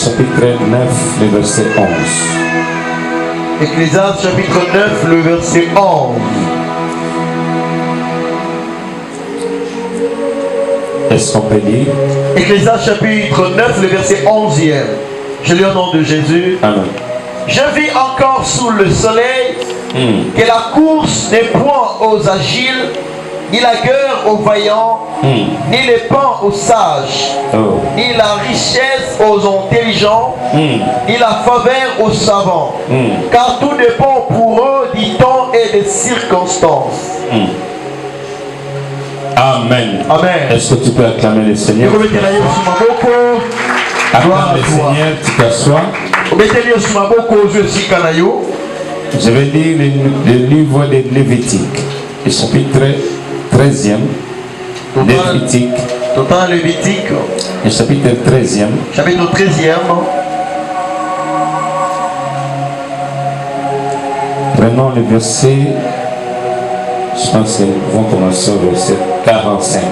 chapitre 9, le verset 11. Ecclésiaste chapitre 9, le verset 11. Est-ce qu'on peut lire? Ecclésiaste chapitre 9, le verset 11e. Je lis au nom de Jésus. Amen. Je vis encore sous le soleil que la course n'est point aux agiles, ni la guerre aux vaillants, ni les pains aux sages, ni la richesse aux intelligents, ni la faveur aux savants. Car tout dépend pour eux du temps et des circonstances. Amen. Amen. Est-ce que tu peux acclamer le Seigneur? Acclame le Seigneur, tu t'assois. Je vais lire le livre de Lévitique, le chapitre 13e. Lévitique. Total Lévitique. Le chapitre 13e. Chapitre 13e. Prenons le verset, je pense que nous vont commencer au verset 45.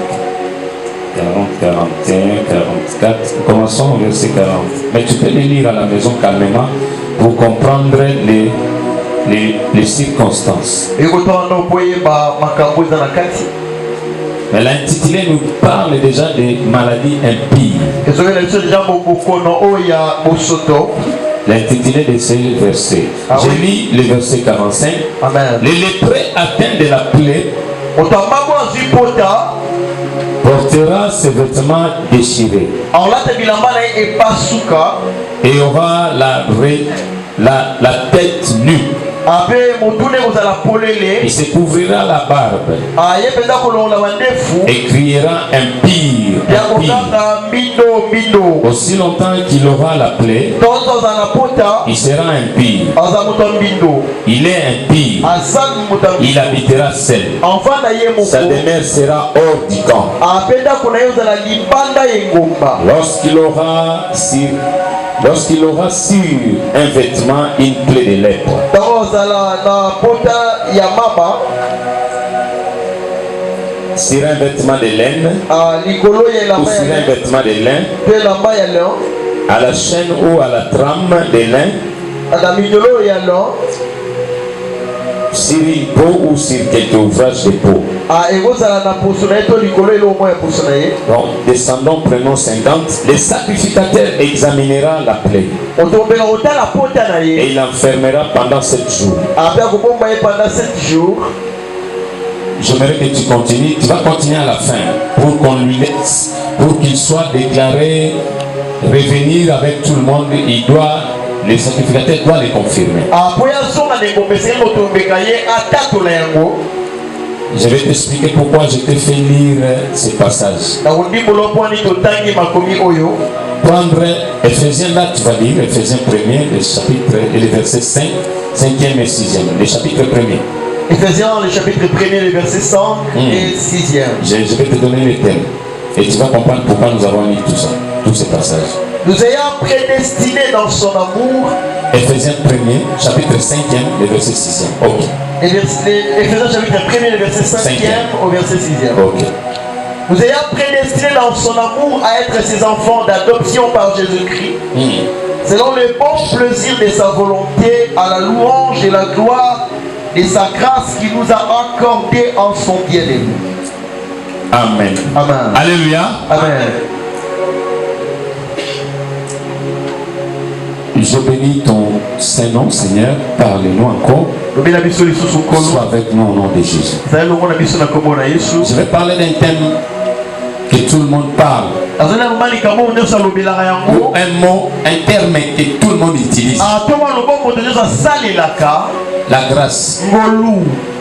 40, 41, 44. Commençons au verset 40. Mais tu peux le lire à la maison calmement pour comprendre les circonstances. Mais l'intitulé nous parle déjà des maladies impies. L'intitulé de ce verset. Je lis le verset 45. Amen. Les lépreux atteints de la plaie portera ses vêtements déchirés et aura la tête nue. Il se couvrira la barbe et criera impie. Aussi longtemps qu'il aura la plaie, il sera impie. Il est impie. Il habitera seul. Sa demeure sera hors du camp. Lorsqu'il aura sur un vêtement une plaie de lèpre, sur un vêtement de laine ou sur un vêtement de lin, à la chaîne ou à la trame de lin, sur une peau ou sur quelque ouvrage de peau. Donc, descendons, prenons 50. Le sacrificateur examinera la plaie et il l'enfermera pendant 7 jours. J'aimerais que tu continues. Tu vas continuer à la fin pour qu'on lui laisse, pour qu'il soit déclaré revenir avec tout le monde. Le sacrificateur doit les confirmer. Je vais t'expliquer pourquoi je t'ai fait lire ces passages. Prendre Ephésiens, là tu vas lire Ephésiens 1er, le chapitre et le verset 5, 5e et 6e. Le chapitre 1er. Ephésiens, le chapitre 1er, le verset 5 et 6e. Je vais te donner le thème. Et tu vas comprendre pourquoi nous avons lu tout ça, tous ces passages. Nous ayons prédestiné dans son amour. Ephésiens 1er, chapitre 5e, le verset 6e. Ok. Ephésiens chapitre 1er, le verset 5e au verset 6e. Ok. Nous ayons prédestiné dans son amour à être ses enfants d'adoption par Jésus-Christ, selon le bon plaisir de sa volonté, à la louange et la gloire de sa grâce qui nous a accordé en son bien-aimé. Amen. Amen. Alléluia. Amen. Je bénis ton Saint-Nom, Seigneur. Parle-nous encore. Sois avec nous au nom de Jésus. Je vais parler d'un thème que tout le monde parle. Ou un mot, un terme que tout le monde utilise. La grâce.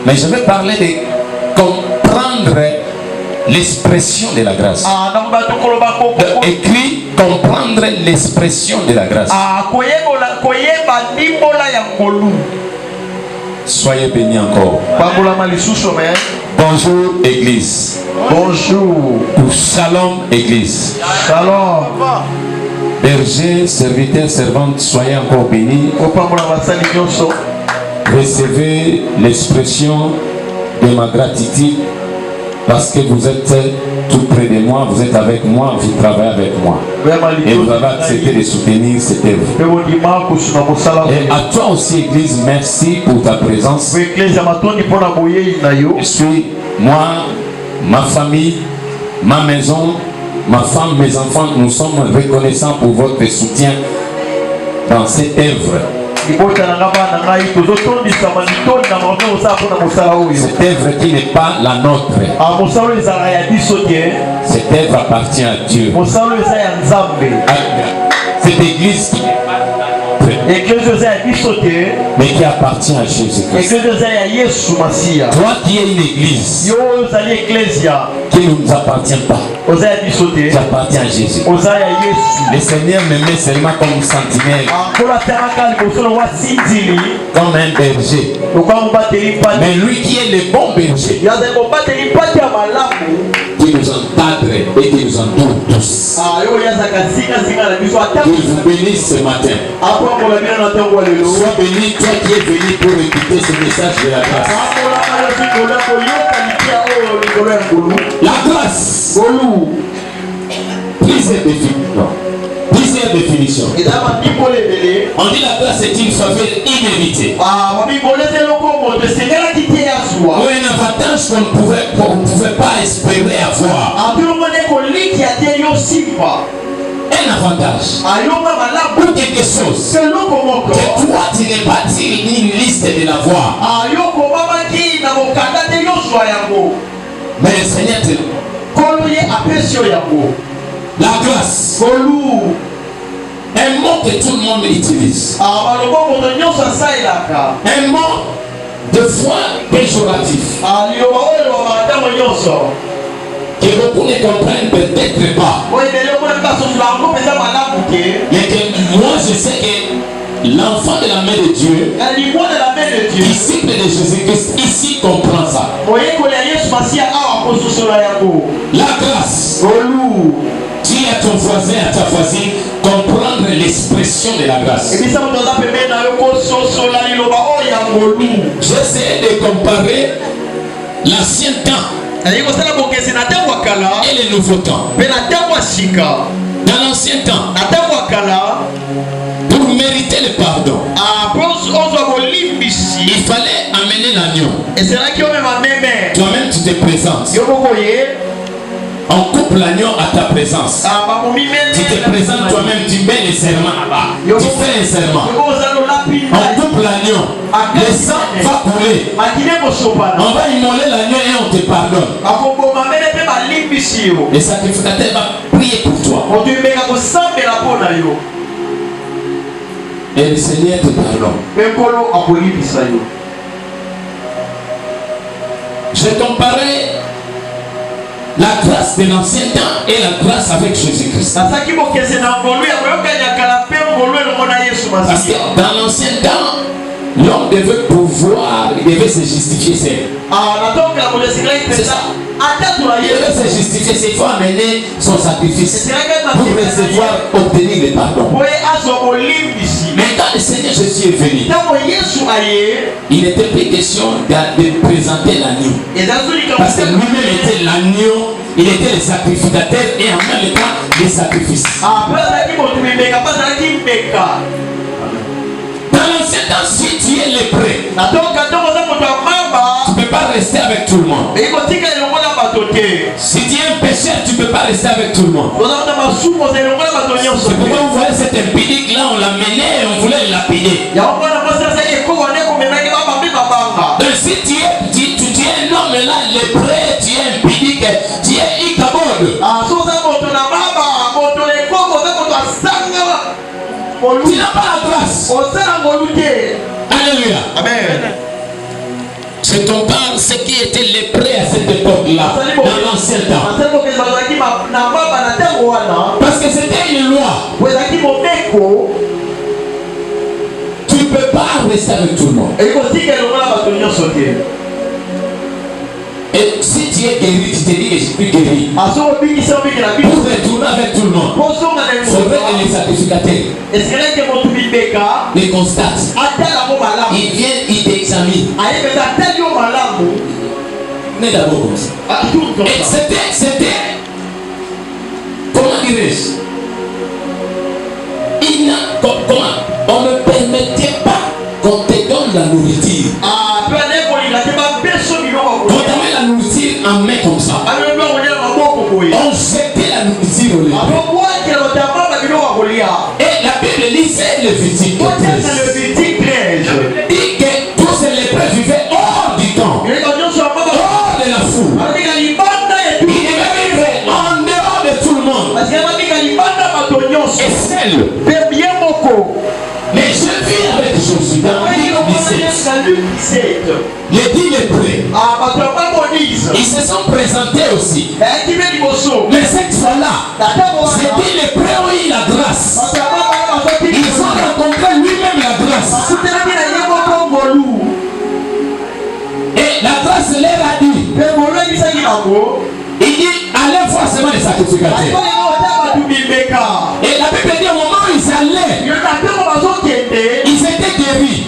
Mais je vais parler de comprendre l'expression de la grâce. Écrit comprendre l'expression de la grâce. Soyez bénis encore. Bonjour Église. Bonjour. Ou Shalom Église. Shalom. Bergers, serviteurs, servantes, soyez encore bénis. Recevez l'expression de ma gratitude parce que vous êtes tout près de moi, vous êtes avec moi, vous travaillez avec moi. Et vous avez accepté de soutenir cette œuvre. Et à toi aussi, Église, merci pour ta présence. Je suis, moi, ma famille, ma maison, ma femme, mes enfants, nous sommes reconnaissants pour votre soutien dans cette œuvre. Cette œuvre qui n'est pas la nôtre. Cette œuvre appartient à Dieu. Cette église qui n'est pas mais qui appartient à Jésus-Christ. Toi qui es une église qui ne nous appartient pas, qui appartient à Jésus. Le Seigneur me met seulement comme sentinelle, comme un berger. Mais lui qui est le bon berger, qui nous encadre et qui nous entoure tous. Qu'il vous bénisse ce matin. Sois béni, toi qui es venu pour écouter ce message de la grâce. La grâce. Plusieurs définitions. On dit la grâce est une faveur imméritée. Ou un avantage qu'on ne pouvait pas espérer avoir. Un avantage ou quelque chose que toi tu n'es pas une liste de l'avoir. Mais le Seigneur te la grâce, un mot que tout le monde utilise, un mot de fois péjoratif que beaucoup ne comprennent peut-être pas. Mais que moi je sais que l'enfant de la main de Dieu, disciple de Jésus-Christ, ici comprend ça. La grâce. Dis à ton voisin, à ta voisine, comprendre l'expression de la grâce. J'essaie de comparer l'ancien temps et le nouveau temps. Dans l'ancien temps, pour mériter le pardon, il fallait amener l'agneau. Toi-même tu te présentes. On coupe l'agneau à ta présence. Tu te présentes toi-même, tu mets les serments là-bas. Tu fais un serment. On coupe l'agneau. Le sang va couler. On va immoler l'agneau et on te pardonne. Le sacrificateur va prier pour toi. Et le Seigneur te pardonne. J'ai comparé la grâce de l'ancien temps et la grâce avec Jésus-Christ. Parce que dans l'ancien temps, l'homme devait pouvoir, il devait se justifier seul. C'est ça. Il devait se justifier, il faut amener son sacrifice pour recevoir, obtenir le pardon. Mais quand le Seigneur Jésus est venu, il n'était plus question de présenter l'agneau. Parce que lui-même était l'agneau, il était le sacrificateur et en même temps le sacrifice. Dans l'ancien temps, si tu es lépreux, tu ne peux pas rester avec tout le monde. Si tu es un pécheur, tu ne peux pas rester avec tout le monde. C'est pourquoi vous voyez cet impudique là, on l'a mené et on voulait le lapider. Donc si tu es un homme là, lépreux, tu es impudique, tu es Ichabod. Tu n'as pas la grâce. Alléluia. Amen. Je compare ce qui était lépreux à cette époque-là, dans l'ancien temps. Parce que c'était une loi. Tu ne peux pas rester avec tout le monde. Et si tu es guéri, tu te dis que je suis guéri. Pour retourner avec tout le monde, il faudrait que les sacrificateurs les constatent. Ils viennent, ils t'examinent. Mais d'abord comme ça. Et c'était dirais-je, on ne permettait pas qu'on te donne la nourriture. On te met la nourriture en main comme ça. On jetait la nourriture au lait. Et la Bible lisait Lévitique 13. Dit que tous les lépreux vivaient hors du camp, hors de la foule. Il devait vivre en dehors de tout le monde. Et seul. Mais je vis avec Josué dans Luc 17. Les 10 lépreux, ils se sont présentés aussi. Mais cette fois-là, ces 10 lépreux ont eu la grâce. Ils ont rencontré lui-même la grâce. Et la grâce leur a dit, il dit, allez voir seulement les sacrificateurs. Et la Bible dit, au moment où ils allaient, ils étaient guéris.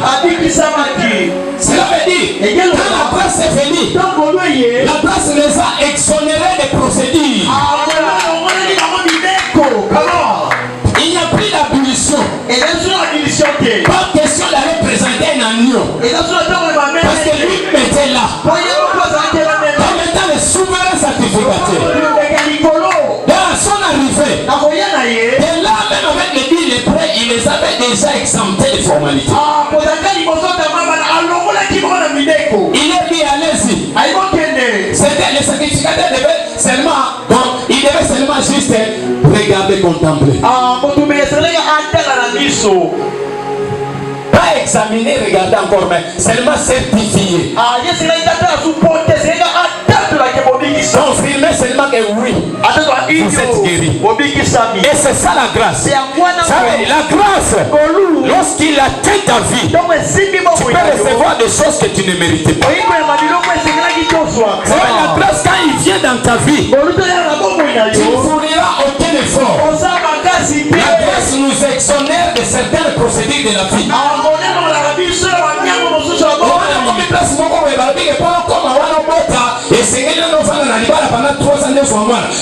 Cela veut dire, quand la grâce est venue, la grâce les a exonérés des procédures. Il n'y a plus d'abolition. Pas question d'aller présenter un agneau. Parce que lui était là. Comme étant le souverain sacrificateur. Dans son arrivée, de là même avec les 10 lépreux, il les avait déjà exemptés des formalités. Il est dit, allez-y. C'était les sacrificateurs devaient seulement, ils devaient seulement juste regarder, contempler. Pas examiner, regarder encore, mais seulement certifier. Confirmer seulement que oui, vous êtes guéri. Et c'est ça la grâce. La grâce, lorsqu'il atteint ta vie, tu peux recevoir des choses que tu ne méritais pas. La grâce, quand il vient dans ta vie, tu ne fourniras aucun effort. La grâce nous exonère de certaines procédures de la vie.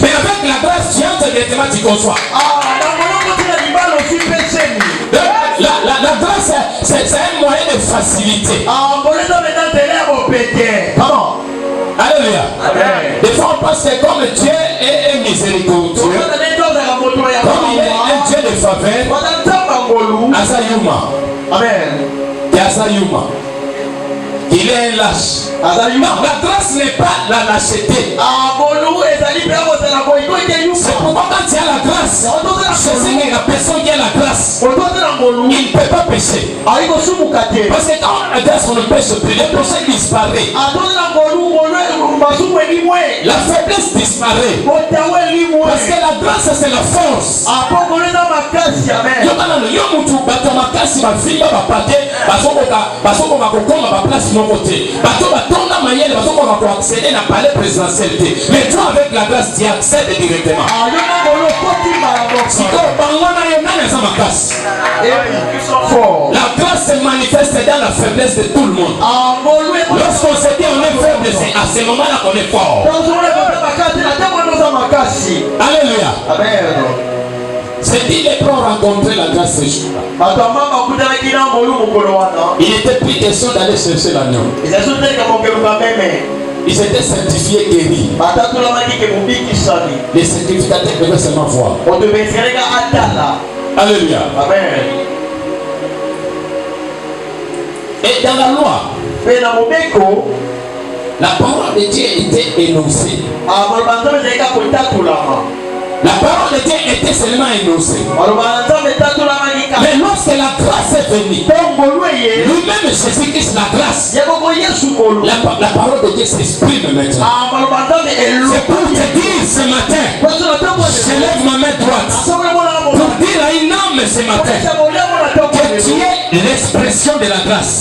Mais avec la grâce, tu entres directement, tu conçois. La grâce, c'est un moyen de facilité. Alléluia. Des fois, on pense que comme Dieu est miséricordieux, comme il est un Dieu de faveur, Asayuma. Amen. Asayuma. Il est un lâche. Non, la grâce n'est pas la lâcheté. C'est pourquoi quand il y a la grâce, c'est que la personne qui a la grâce, il ne peut pas pécher. Parce que quand la grâce, on ne pêche plus, le péché disparaît. La faiblesse disparaît. Parce que la grâce, c'est la force. Mais toi avec la grâce tu accèdes directement. La grâce se manifeste dans la faiblesse de tout le monde. Lorsqu'on se dit on est faible, c'est à ce moment là qu'on est fort. Alléluia. C'est dit les prends rencontrer la grâce ce jour-là. Il était plus question d'aller chercher l'agneau. Ils étaient certifiés guéris. Les sacrificateurs devaient seulement voir. Alléluia. Amen. Et dans la loi, la parole de Dieu était énoncée. La parole de Dieu était seulement énoncée. Mais lorsque la grâce est venue, lui-même Jésus-Christ, la grâce, la parole de Dieu s'exprime maintenant. C'est pour te dire ce matin, je lève ma main droite pour dire à une âme ce matin que tu es l'expression de la grâce.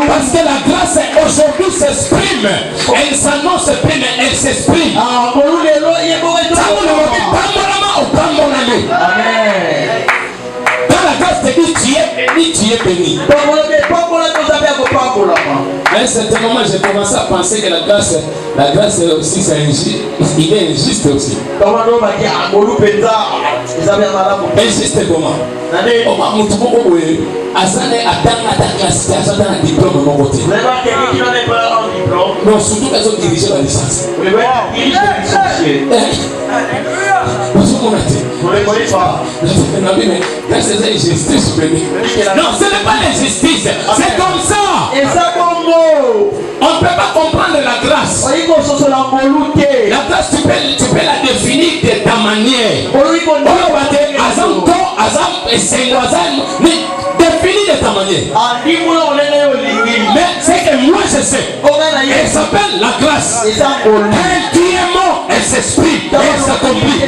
Parce que la grâce aujourd'hui s'exprime. Elle s'annonce plus, mais elle s'exprime. Quand la grâce te dit tu es béni, tu es béni. À un certain moment, j'ai commencé à penser que la grâce aussi, c'est injuste. Il est injuste aussi. Injuste comment? Non, surtout les autres dirigés la licence. Non, ce n'est pas l'injustice, c'est comme ça. On ne peut pas comprendre la grâce. La grâce, tu peux la définir de ta manière. Définis de ta manière. Mais c'est que moi je sais. Elle s'appelle la grâce. Elle qui est mort, elle s'exprime, elle s'accomplit.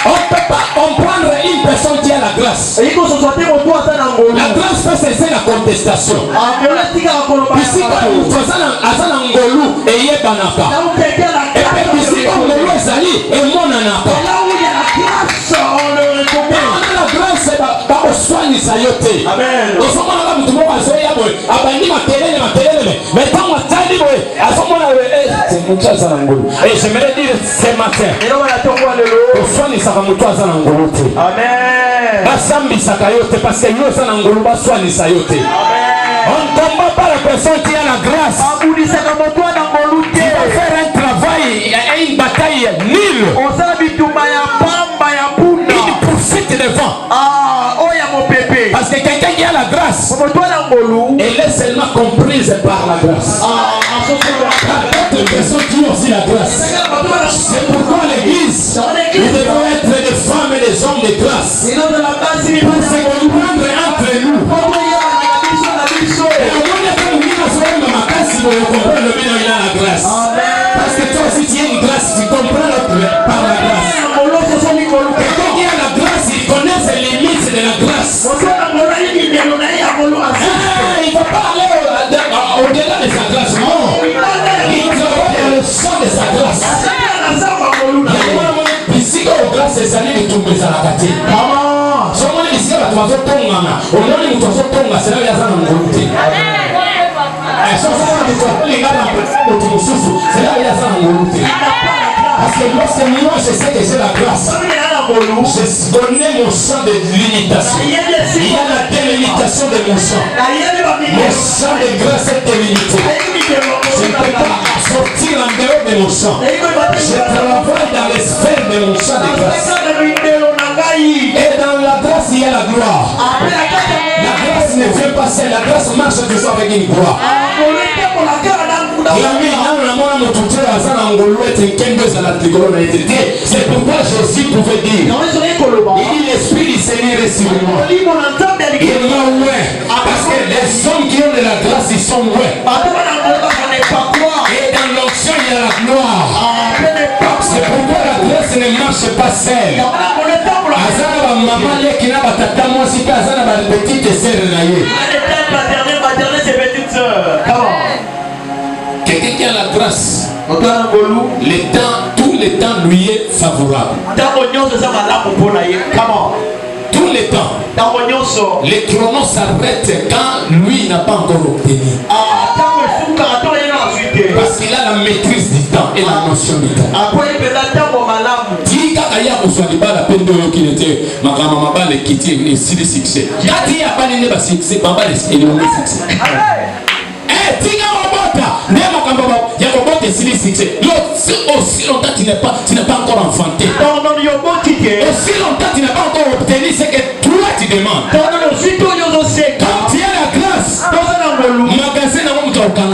On ne peut pas comprendre une personne qui a la grâce. La grâce peut cesser la contestation. Ici, quand nous faisons Ngolu et Yebanaka. Et puis ici, quand Ngolu est sali et Monanaka. On a la grâce, soigne sa yote. Amen. Et ça, on a tout le monde à soigner. Abandi makelele. Mais quand on t'a dit, c'est mon chat à l'angolo. Et j'aimerais dire ce matin. Soigne sa femme toi à l'angolo. Amen. Basambi sa kayote parce que yo sa l'angolo ba soigne sa yote. Amen. On ne combat pas la personne qui a la grâce. Tu vas faire un travail et une bataille nulle. Il profite des vents. Parce que quelqu'un qui a la grâce, elle est seulement comprise par la grâce. D'autres personnes qui ont aussi la grâce. C'est pourquoi l'église, nous devons être des femmes et des hommes de grâce. Pour se comprendre entre nous. Et au moins, le bien il a la grâce. Parce que toi aussi tu as une grâce, tu comprends l'autre par la grâce. Quelqu'un qui a la grâce, il connaît ses limites de la grâce. Il ne va pas aller au-delà de sa grâce, non. Il travaille dans le sang de sa grâce. Ici, quand la grâce est salée, il tombe à la carte. Someone is here to also tonga. Only to also tonga. C'est là il y a ça dans le groupe. C'est là il y a ça dans le groupe. Parce que lorsque moi je sais que j'ai la grâce, j'ai donné mon sang de limitation. Il y a la délimitation de mon sang. Mon sang de grâce est délimité. Je ne peux pas sortir en dehors de mon sang. Je travaille dans les sphères de mon sang de grâce. Et dans la grâce, il y a la gloire. La grâce ne vient pas seule. La grâce marche toujours avec une gloire. C'est pourquoi Jésus pouvait dire, il dit l'esprit du Seigneur est sur moi. Il m'a oué. Parce que les hommes qui ont de la grâce, ils sont oués. Et dans l'onction, il y a la gloire. C'est pourquoi la grâce ne marche pas seule. Quelqu'un qui a la grâce, tout le temps lui est favorable. Tout le temps. Les chronos s'arrêtent quand lui n'a pas encore obtenu. Parce qu'il a la maîtrise du temps et la notion du temps. Aussi longtemps tu n'es pas encore enfanté. Aussi longtemps tu n'as pas encore obtenu ce que toi tu demandes. Quand tu as la grâce, magasin n'a pas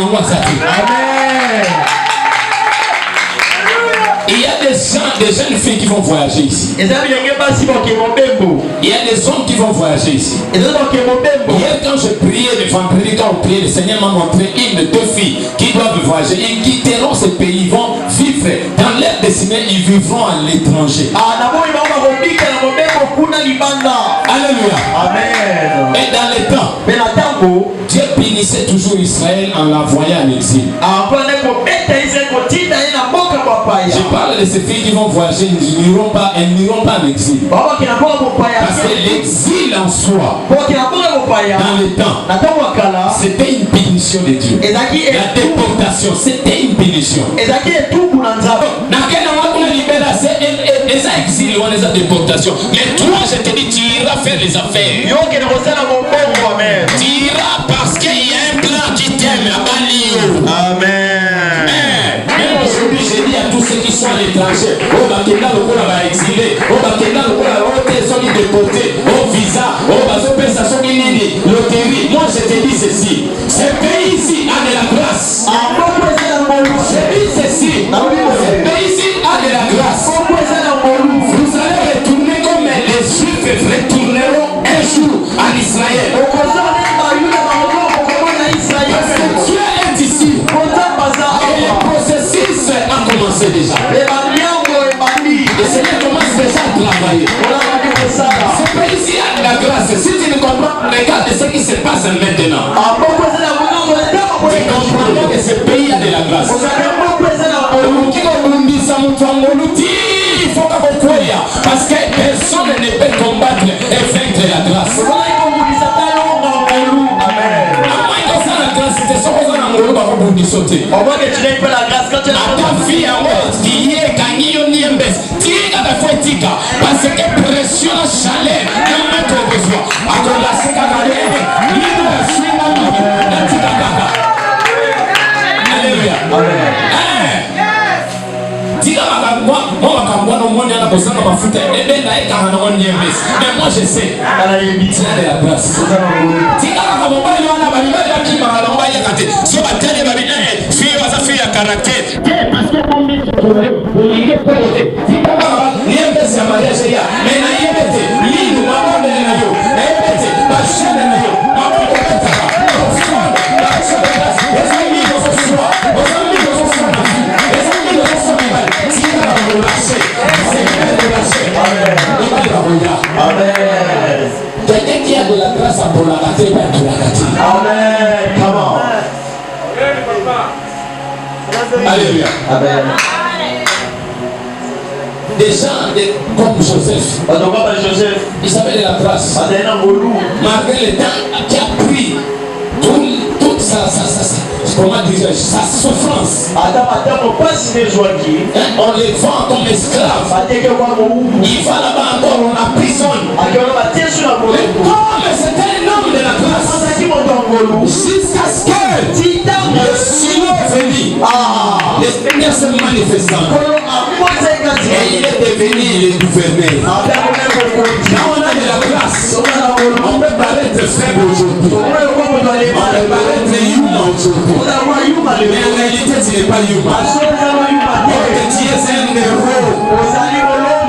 il y a des jeunes filles qui vont voyager ici. Il y a des hommes qui vont voyager ici. Hier quand je priais le vendredi, quand on priait, le Seigneur m'a montré une de deux filles qui doivent voyager. Ils quitteront ce pays, ils vont vivre dans leur destinée, ils vivront à l'étranger. Alléluia. Amen. Et dans les temps, Dieu bénissait toujours Israël en l'envoyant en exil. Je parle de ces filles qui vont voyager, elles n'iront pas en exil. Parce que l'exil en soi, dans le temps, c'était une bénédiction de Dieu. La déportation, c'était une bénédiction. Exil ou les déportations. Mais toi, je te dis, tu iras faire les affaires. Tu iras parce qu'il y a un plan qui t'aime à Bali. Amen. Même aujourd'hui, je dis à tous ceux qui sont à l'étranger, au Bakenda, le va exilé, au Bakenda, le sont déportés, au visa, au Bazopesa, sont loterie. Moi, je te dis ceci. Ce pays-ci a de la grâce. Je dis ceci. Ce pays-ci a de la grâce. Vous allez retourner comme les Juifs retourneront un jour en Israël. Parce que Dieu est ici. Et le processus a commencé déjà. Le Seigneur commence déjà à travailler. Ce pays-ci a de la grâce. Si tu ne comprends, regarde ce qui se passe maintenant. Tu comprends que ce pays a de la grâce. Il faut parce que personne ne peut combattre et vaincre la grâce. Parce que pression, chaleur, alléluia. Mais moi je sais, il a de la grâce. Quelqu'un qui a de la grâce pour la rater, ben tu la rates. Amen. Come on. Alléluia. Amen. Des gens comme Joseph, il savait de la grâce. Malgré le temps qui a pris toute comment dirais-je, sa souffrance. On les vend comme esclaves. Il va là-bas encore, on l'emprisonne. Mais comme c'était un homme de la grâce, jusqu'à ce que le Seigneur venu, le Seigneur se manifestant. Et il est devenu le gouverneur. Quand on a de la grâce, on peut paraître faible aujourd'hui. On peut paraître humain aujourd'hui. Mais en réalité, tu n'es pas humain. Tu es un héros.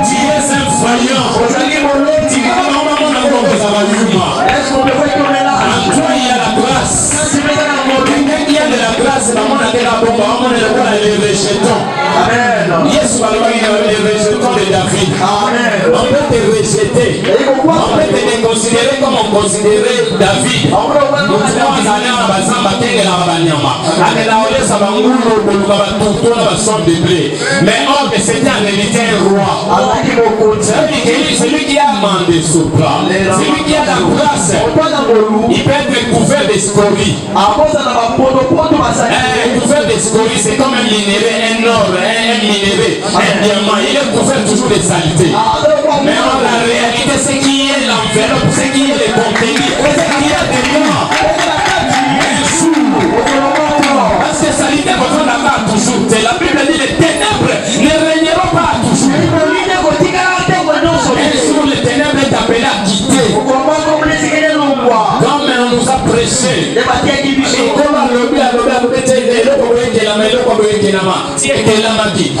Tu es un vaillant. Tu es normalement humain. En toi, il y a la grâce. Quelqu'un qui a de la grâce, on est les rejetons. Yes, les rejetons de David. On peut te rejeter. On peut te considérer comme on considérait David. Mais c'était en réalité un roi. Celui qui a mandé Sopra, celui qui a la grâce, il peut être couvert de scories. Couvert de scories, c'est comme un minerai, un or, un minerai, un diamant. Il est couvert toujours de saleté. Mais en la réalité, c'est qui est l'enveloppe, c'est qui est le contenu, c'est qui est dedans. Parce que saleté, on n'a pas toujours. La Bible dit les ténèbres ne régneront pas toujours. Et sur les ténèbres est appelé à quitter. Comme on nous a prêché.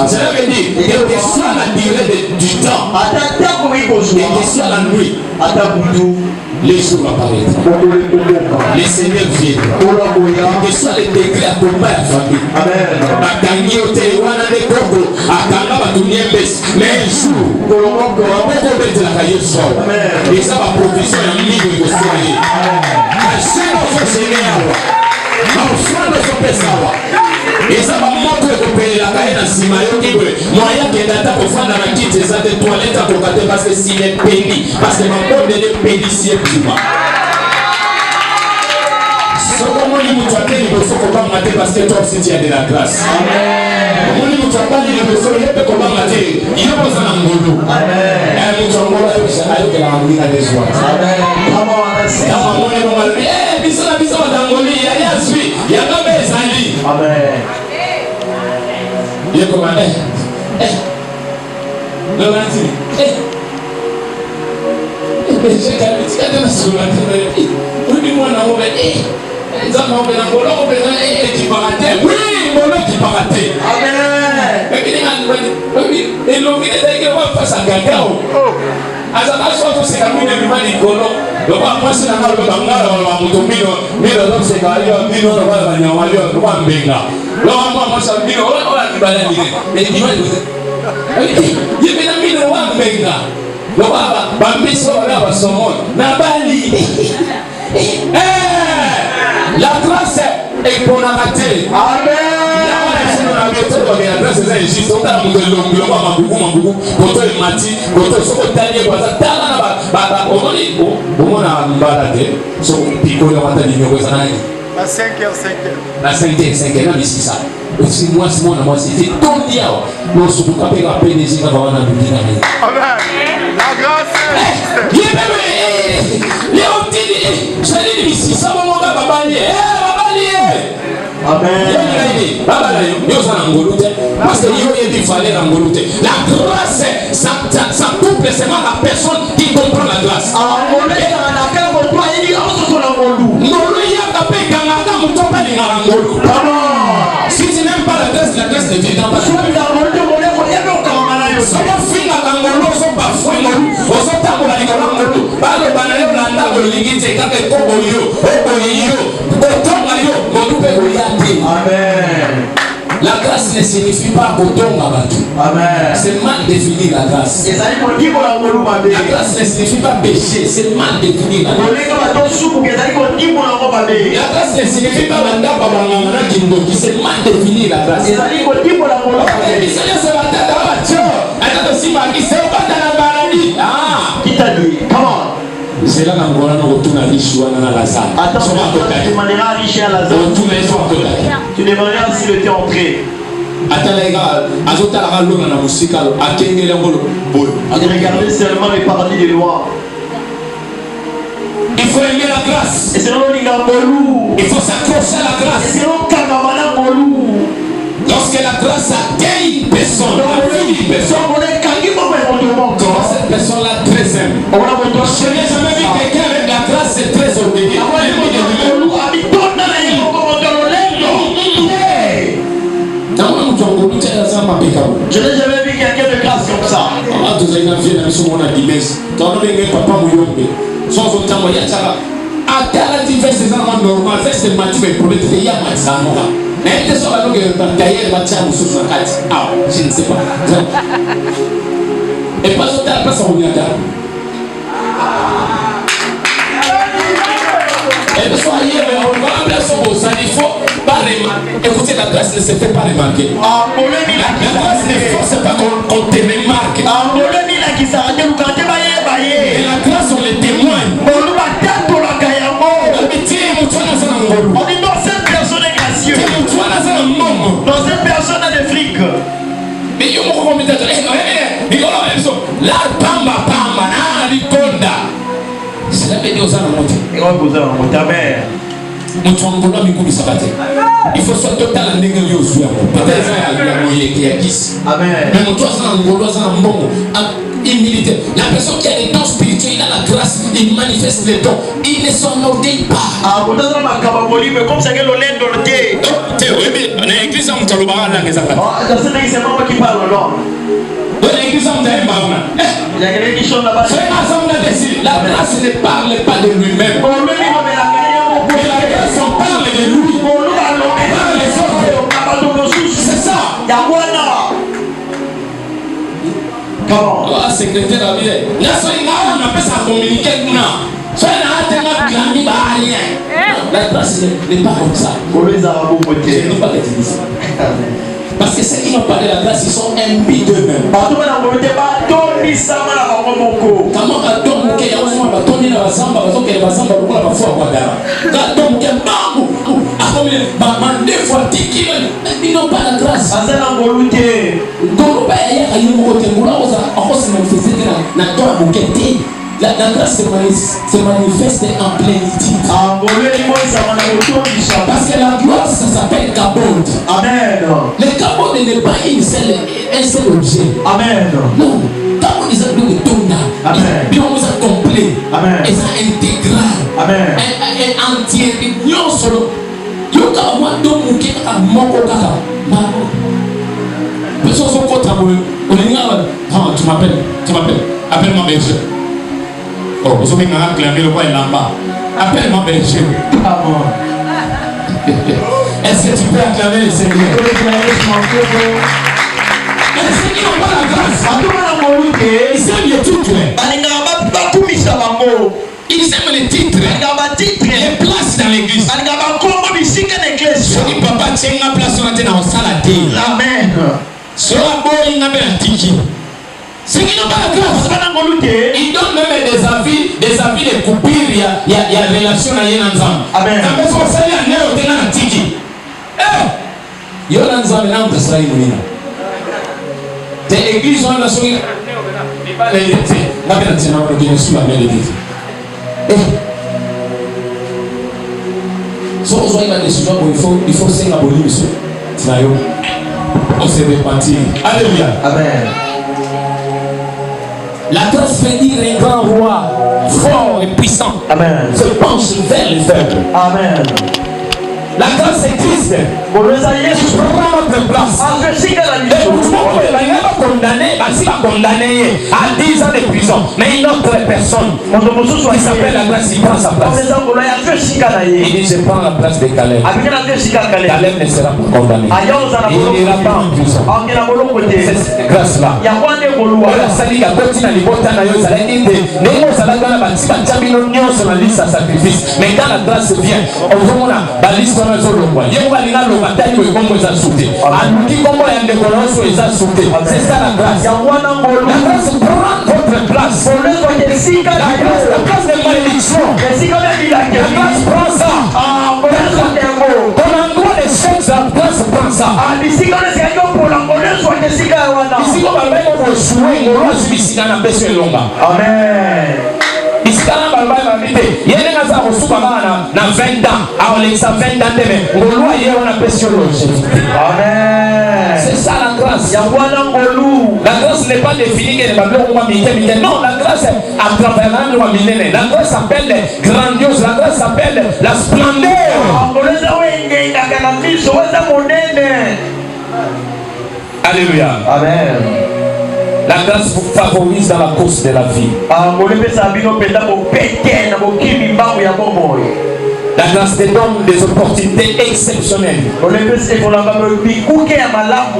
Cela veut dire que soit la durée du temps, et que soit la nuit, les jours apparaîtront. Les seigneurs viennent. Que soit les décrets à combat à la famille. Batangi au téléwana de Koko, à Kanga Batuniembes. Mais un jour, on peut mettre la cahier sol. Et ça va provision à l'île de soigner. À chaque fois, Seigneur, à chaque fois, Et ça va montrer que payer la caille dans Sima. Moyen qui est d'attendre pour faire dans la kit, c'est ça des toilettes à côté parce que s'il est payé, parce que mon corps est payé ici et plus bas. Ce moment où il faut qu'on va parce que toi aussi tu as de la grâce. Amen. Au niveau de la il faut qu'on va mater. Il faut qu'on s'en engolo. Amen. Et nous sommes là, il y a un des soirs. Amen. Amen. Il y a comme un le lundi. J'ai calmé, tu as de la sourate. Oui, moi, on va dire. Oui, mon qui va rater. Amen. Et l'homme est face à Gagao. Azaka soit c'est comme une mani golo. Le roi passe dans le bangala ou le mino, mino c'est galio, mino le roi nyawalio, le roi mbenga. Le roi passe à mino, on a dit balani. Mais dis-moi, il y a bien mino le roi mbenga. Le roi bambiso là va son monde. Nabali. La grâce est pour la rater. Amen. La grâce est juste. On a mon long, mon quand on est mati, quand on est dernier, on a baladé. Son pico de la numéro 5. À 5h. La 5h, non, mais c'est ça. Aussi, moi, c'était ton diable. Nous sommes capables de rappeler les gens avant de nous. Amen. La grâce est juste. Amen. Parce que il fallait la grâce, ça couple seulement la personne qui comprend la grâce. Si tu n'aimes pas la grâce ne vient pas. Amen. La grâce ne signifie pas bouton à battu. Amen. C'est mal défini la grâce. La grâce ne signifie pas péché. C'est mal défini la grâce. La grâce ne signifie pas c'est mal défini la grâce. Qui t'a dit? Comment? C'est là qu'on a retourné à Richouan à Lazare. Attends, tu demanderas à Richard à Lazare. Tu demanderas s'il était entré. Attends les gars, regardez seulement les paradis des lois. Il faut aimer la grâce. Et selon l'Ingambolou, il faut s'accrocher à la grâce. Et selon Kangamana Bolou, lorsque la grâce atteint une personne, cette personne-là très aime. Je n'ai jamais vu quelqu'un avec la grâce, c'est très obédient. Je n'ai jamais vu quelqu'un de grâce comme ça. Je ne sais pas. Et pas autant la place en Ouganda. Et soyez, on va en place au ça, il faut pas remarquer. Écoutez, la grâce ne se fait pas remarquer. La grâce ne force pas qu'on te remarque. Et la grâce, on les témoigne. On dit non, cette personne est gracieuse. Non, cette personne a des frics. Mais il y a un commentateur. La pamba pamba na likonda. C'est la bénédiction aux amours. Et on va poser un mot. Amen. Il faut soit total en négatif aux yeux. Peut-être qu'il y a Amen. Mais mon toit, humilité. La personne qui a des dons spirituels, il a la grâce, il manifeste les dons. Il ne s'en orgueille pas. Ah, vous avez mais comme c'est que l'on est dans le thé. L'église, on t'a le barrage là, les affaires. Ah, c'est moi qui parle, non? L'église, on t'a un barrage. Il y a quelqu'un qui chante là-bas. La grâce ne parle pas de lui-même. Mais la grâce, on parle de lui. C'est ça. Comment? Ah, secrétaire la vie. On appelle ça communiquer. La grâce n'est pas comme ça. Je ne dis pas que tu dis ça. Parce que ceux qui n'ont pas de la grâce, ils sont imbus d'eux-mêmes. Comment tu ils n'ont pas la grâce. La grâce se manifeste en plénitude. Parce que la gloire, ça s'appelle kabod. Amen. Le kabod n'est pas un seul objet. Amen. Non. Kabod est un de tonda. Amen. Bien on a complet. Amen. Et ça intégral. Amen. Et entier. Non solo. Yoka moi donc mouké à moko kaka. Mako. Personne sont contre moi. On est là. Tu m'appelles. Appelle-moi berger. Oh, vous avez acclamé le roi et l'amba. Appelle-moi berger. Est-ce que tu peux acclamer le Seigneur? Est-ce qu'ils n'ont pas la grâce? Ils aiment les titres. Ils aiment les titres. Les places dans l'église. Je dis papa, tiens ma place sur la tête dans la salle. Amen. Sur la boîte, il n'a pas un tiki. Ceux qui n'ont pas la grâce, ils donnent même des avis de coupure, il y a relation à Yenanzam. Amen. La personne s'est dit à Néo, t'es là, Tiki. Eh! Yenanzam, là, on te sera immunina. T'es église, on a souri. Il va les laisser. Là, on a sous la main de l'église. Eh! Si on a des décisions, il faut s'en abolir, monsieur. On s'est réparti. Alléluia. Amen. La grâce fait dire un grand roi, fort et puissant, amen, se penche vers les faibles. Amen. La grâce est Christ. Prends notre place. Le mouvement il n'est pas condamné, il va condamner à 10 ans de prison. Mais une autre personne qui s'appelle la grâce, il prend sa place. Il dit, je prends la place de Caleb. Caleb ne sera pas condamné. Il n'ira pas en prison. C'est cette grâce-là. Mais quand la grâce vient, on voit la liste. C'est ça la grâce. La grâce prend votre place. La place de malédiction. La grâce prend ça. Ton endroit de sexe, la grâce prend ça. Ici, on va même jouer, on va suicider dans la baisse longue. Amen. Iskana balbai babite yene ngaza kosuka bana na 20 ans aolexa 20 ans teme ngolwa ye ona pesiologie. Amen. C'est ça la grâce. Ya wana ngolu. La grâce n'est pas définie que les babelons vont miter. Non, la grâce à travers la minene. La grâce s'appelle grandiose, la grâce s'appelle la splendeur. Ngoleza wenge ngakana miso weza monene. Alléluia. Amen. La grâce vous favorise dans la course de la vie. La grâce te donne des opportunités exceptionnelles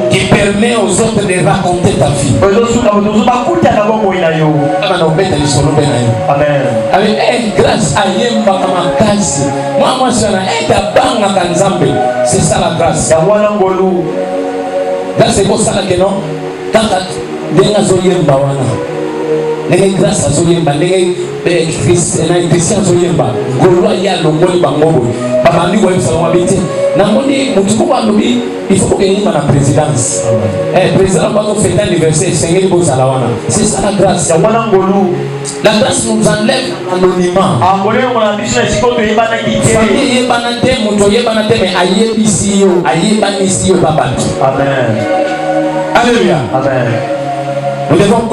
qui permet aux autres de raconter ta vie. Amen. Grâce à Yemba Kamakasi. Moi, c'est ça la grâce. Là, c'est pour ça que non. Denga zoyemba wana nenge grâce zoyemba nenge Christian zoyemba golwa ya longoli bangobo babandi wa salon habité namoni mutuko balobi il faut que yima na présidence président bazo fête anniversaire sengeli bo sala wana c'est ça la grâce ya wana ngolu. La grâce nous enlève l'anonymat. Famille yebana te muto yebana te mais ayebisi yo ayebani yo babatu. Amen. Alléluia. Amen. Nous devons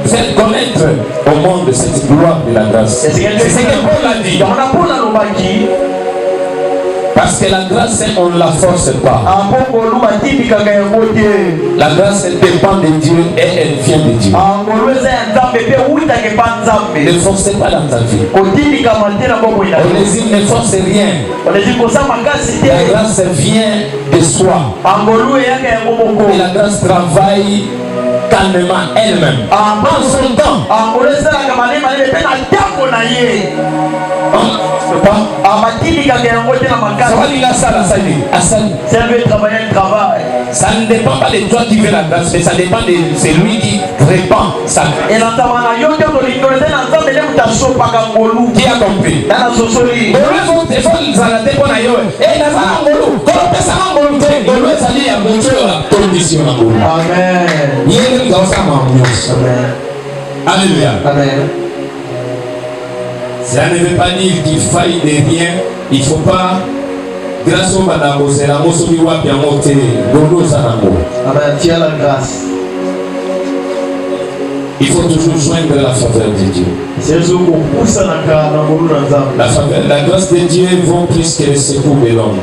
faire connaître au monde cette gloire de la grâce. C'est ce que Paul a dit. Parce que la grâce, on ne la force pas. La grâce dépend de Dieu et elle vient de Dieu. Ne forcez pas dans ta vie. Onésime ne force rien. La grâce vient de soi. Et la grâce travaille calmement elle-même. En son temps. On ne force pas. Si elle veut travailler, elle travaille. Ça ne dépend pas de toi qui fais la grâce, mais ça dépend de celui qui répand sa grâce. Qui a compris? Amen. Alléluia. Amen. Ça ne veut pas dire qu'il faille de rien. Il ne faut pas. Grâce au Madame, c'est la mosso qui voit bien monter. Amen. Tu as la grâce. Il faut toujours joindre la faveur de Dieu. La grâce de Dieu vaut plus que le secours de l'homme.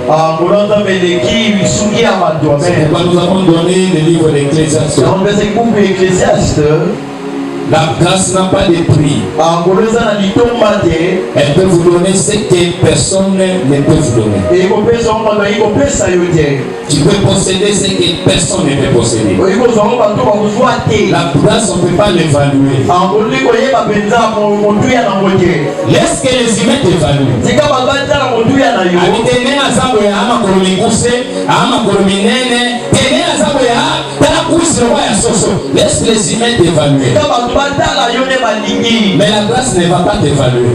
C'est pourquoi nous avons donné le livre d'Ecclésiaste. La grâce n'a pas de prix. Elle peut vous donner ce que personne ne peut vous donner. Tu peux posséder ce que personne ne peut posséder. La grâce, on ne peut pas l'évaluer. Laisse que les humains t'évaluent. Laisse les humains t'évaluer. Mais la grâce ne va pas t'évaluer.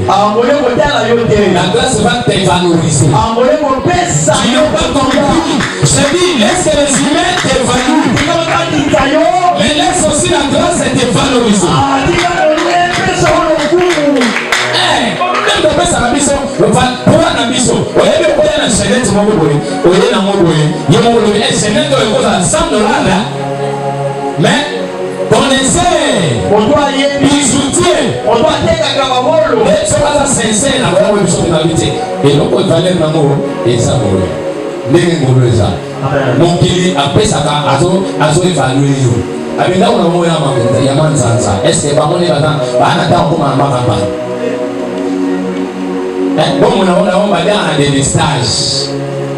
La grâce va t'évaloriser. Tu n'as pas compris. Je dis, laisse que les humains t'évaluent. Mais laisse aussi la grâce t'évaloriser. Même de ça, la mission, pour la mission, on est bien pour la chaîne, tu m'as oublié. On est dans mon boy. Il m'a oublié. C'est même dans le cause à $100 là. Mais connaissez, on doit y être bijoutier, on doit être cagamolo. Mais ce pas sincère, la vraie mission de la vie. Et donc on va aller dans l'amour et ça mourir. Les ça. Donc il après ça a évalué. Avec là on a moyen à il y a man ça. Est-ce que pas on est là-dedans? On attend pour ma campagne. Bon on va dire à des stages.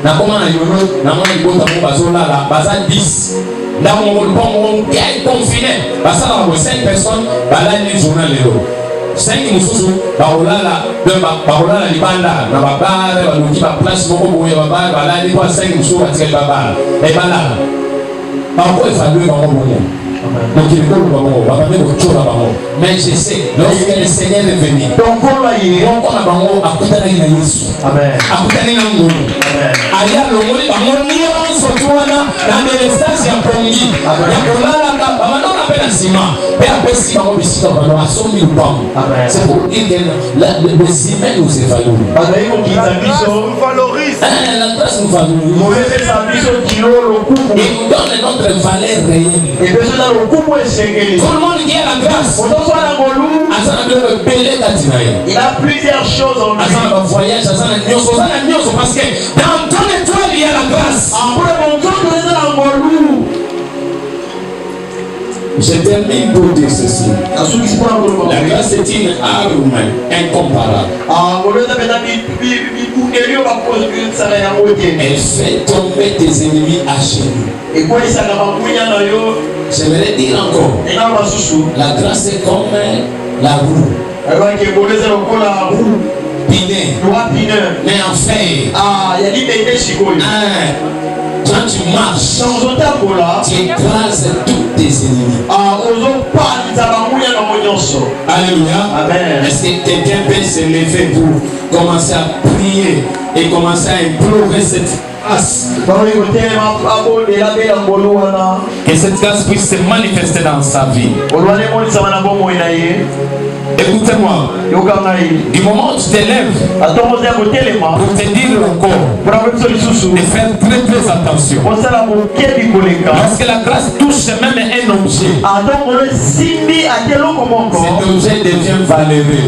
Na comment na yono na mwana ibota mo bazola la baza 10 là on est confiné basa na 5 personnes bala ni journal lelo 5 mususu baolala baolala libanda na babara baluki ba place moko boye babara bala ni kwa 5 mususu batika babara e bala ba ko evaluer ba mo. Donc il est bon, mais je sais, lorsque le Seigneur est venu, donc on a à côté de Jésus. Amen. À côté de nous. Amen. Aïe, le monde, on y a un sotoana dans les stages à Pongi. C'est pour dire que les humains nous évaluent. La grâce nous valorise. Et nous donne notre valeur réelle. Tout le monde qui a la grâce. Il a plusieurs choses en lui. Parce que dans ton étoile il y a la grâce. Je termine pour dire ceci. La grâce est une arme incomparable. Elle fait tomber tes ennemis à genoux. J'aimerais dire encore, la grâce est comme la roue. Pinée. Mais en fait, quand tu marches, tu écrases tous tes ennemis. Alléluia. Amen. Est-ce que quelqu'un peut se lever pour commencer à prier et commencer à implorer cette grâce? Que cette grâce puisse se manifester dans sa vie. Écoutez-moi. Du moment où tu t'élèves pour te dire encore de faire très attention. Lorsque la grâce touche même un objet, cet objet devient valeureux.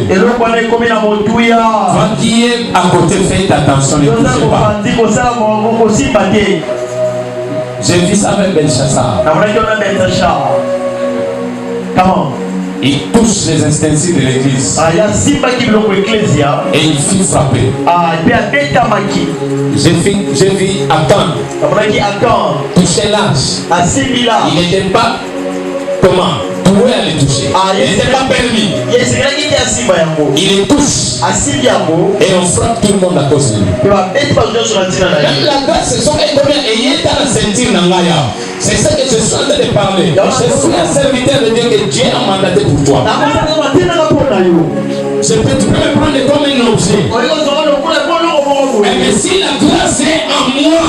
Toi qui es à côté, fais attention, ne touchez pas. J'ai vu ça avec Belshazzar. Comment? Il touche les instances de l'église. Et il fut frappé. J'ai vu Achan toucher l'âge. Il n'était pas comment? Doué à toucher. Il n'était pas permis. Il les touche. Et on frappe tout le monde à cause de lui. Même la grâce, ce sont c'est ça que je suis en train de parler. Je suis un serviteur de Dieu que Dieu a mandaté pour toi. Tu peux me prendre comme un objet. Mais si la grâce est en moi,